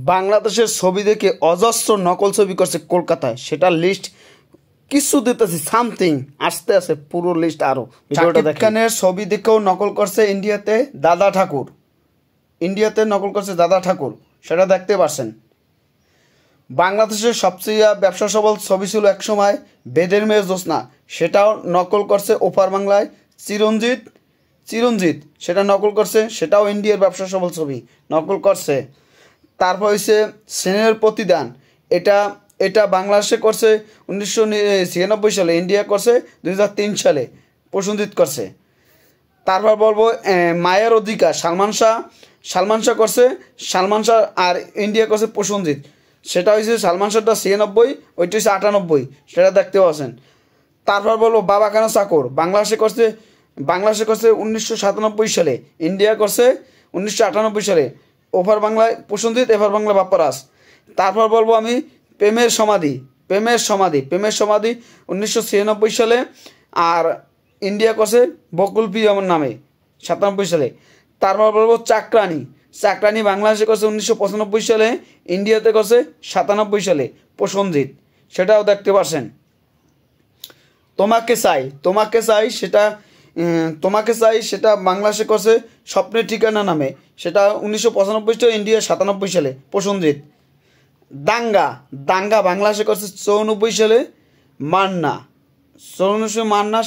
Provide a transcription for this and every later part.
বাংলাদেশের ছবি দেখে অজস্র নকল ছবি করছে কলকাতায়, সেটা লিস্ট কিছু দিতেছি, সামথিং আসতে আছে পুরো লিস্ট। আরও শাকিব খানের ছবি দেখেও নকল করছে ইন্ডিয়াতে দাদা ঠাকুর, ইন্ডিয়াতে নকল করছে দাদা ঠাকুর, সেটা দেখতে পাচ্ছেন। বাংলাদেশের সবচেয়ে ব্যবসা সফল ছবি ছিল একসময় বেদের মেয়ে জ্যোৎস্না, সেটাও নকল করছে ওপার বাংলায় চিরঞ্জিত, সেটা নকল করছে, সেটাও ইন্ডিয়ার ব্যবসা সফল ছবি নকল করছে। তারপর হচ্ছে সেনের প্রতিদান, এটা এটা বাংলাদেশে করছে 1996 সালে, ইন্ডিয়া করছে 2003 সালে, প্রসেনজিৎ করছে। তারপর বলবো মায়ের অধিকার, সালমান শাহ করছে, সালমান শাহ আর ইন্ডিয়া করছে প্রসেনজিৎ, সেটা হয়েছে সালমান শাহটা 96, ওইটা হচ্ছে 98, সেটা দেখতে পাচ্ছেন। তারপর বলবো বাবা কেন চাকর, বাংলাদেশে করছে 1997 সালে, ইন্ডিয়া করছে 1998 সালে, ওপার বাংলায় প্রসেনজিৎ, এপার বাংলা বাপ্পারাজ। তারপর বলবো আমি প্রেমের সমাধি 1996 সালে, আর ইন্ডিয়া করছে বকুল প্রিয়মের নামে 97 সালে। তারপর বলবো চাকরানি বাংলাদেশে করছে 1995 সালে, ইন্ডিয়াতে করছে 97 সালে প্রসেনজিৎ, সেটাও দেখতে পাচ্ছেন। তোমাকে চাই সেটা বাংলাদেশে করছে স্বপ্নের ঠিকানা নামে, সেটা 1995 সালে, ইন্ডিয়া 97 সালে প্রসেনজিৎ। দাঙ্গা বাংলাদেশে করছে 94 সালে মান্না,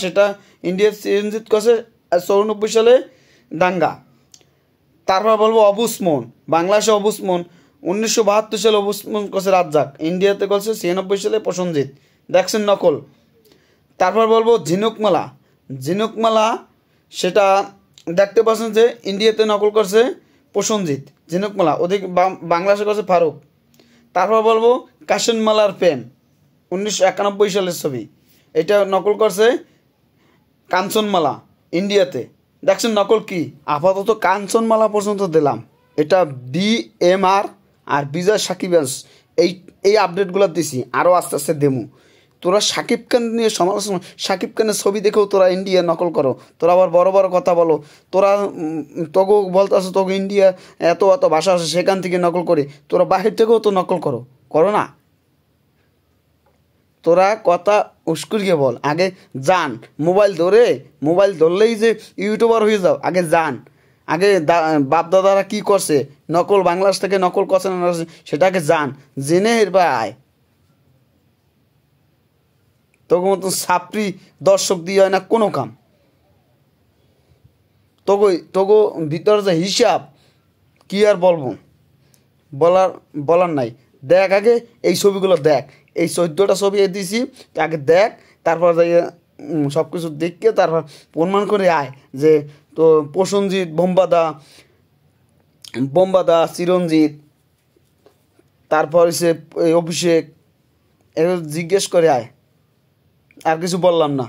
সেটা ইন্ডিয়ার চিরঞ্জিত করছে 94 সালে দাঙ্গা। তারপর বলবো অবুসমন, বাংলাদেশে অবুসমন 1972 সালে অবুসমন করছে রাজ্জাক, ইন্ডিয়াতে করছে 96 সালে প্রসেনজিৎ, দেখছেন নকল। তারপর বলবো ঝিনুকমালা, সেটা দেখতে পাচ্ছেন যে ইন্ডিয়াতে নকল করছে প্রসেনজিৎ, ঝিনুকমালা ওদিকে বাংলাদেশে করছে ফারুক। তারপর বলবো কাশনমালার প্রেম 1991 সালের ছবি, এটা নকল করছে কাঞ্চনমালা, ইন্ডিয়াতে, দেখছেন নকল কি। আপাতত কাঞ্চনমালা পর্যন্ত দিলাম, এটা BMR আর বিজয় সাকিবাস, এই আপডেটগুলো দিছি, আরও আস্তে আস্তে দেমু। তোরা শাকিব খান নিয়ে সমালোচনা, শাকিব খানের ছবি দেখেও তোরা ইন্ডিয়া নকল করো, তোরা আবার বড় বড় কথা বলো, তোরা তোকে বলতে আসো তোকে ইন্ডিয়া এত ভাষা আছে সেখান থেকে নকল করি, তোরা বাহির থেকেও তো নকল করো না। তোরা কথা উস্কুরিয়ে বল, আগে জান, মোবাইল ধরলেই যে ইউটিউবার হয়ে যাও, আগে বাপদাদারা কী করছে, নকল বাংলাদেশ থেকে নকল করছে না সেটাকে জেনে বা আয়। তোকে মতো ছাত্রী দর্শক দিয়ে হয় না কোনো কাম, তোকে ভিতরে যে হিসাব কি আর বলবো, বলার নাই। দেখ আগে এই ছবিগুলো দেখ, এই 14টা ছবি দিয়েছি, আগে দেখ, তারপর সব কিছু দেখে তারপর প্রমাণ করে আয় যে তো প্রসেনজিৎ, বোম্বাদা, চিরঞ্জিত, তারপর হচ্ছে অভিষেক, এগুলো জিজ্ঞেস করে আয়, আর কিছু বললাম না।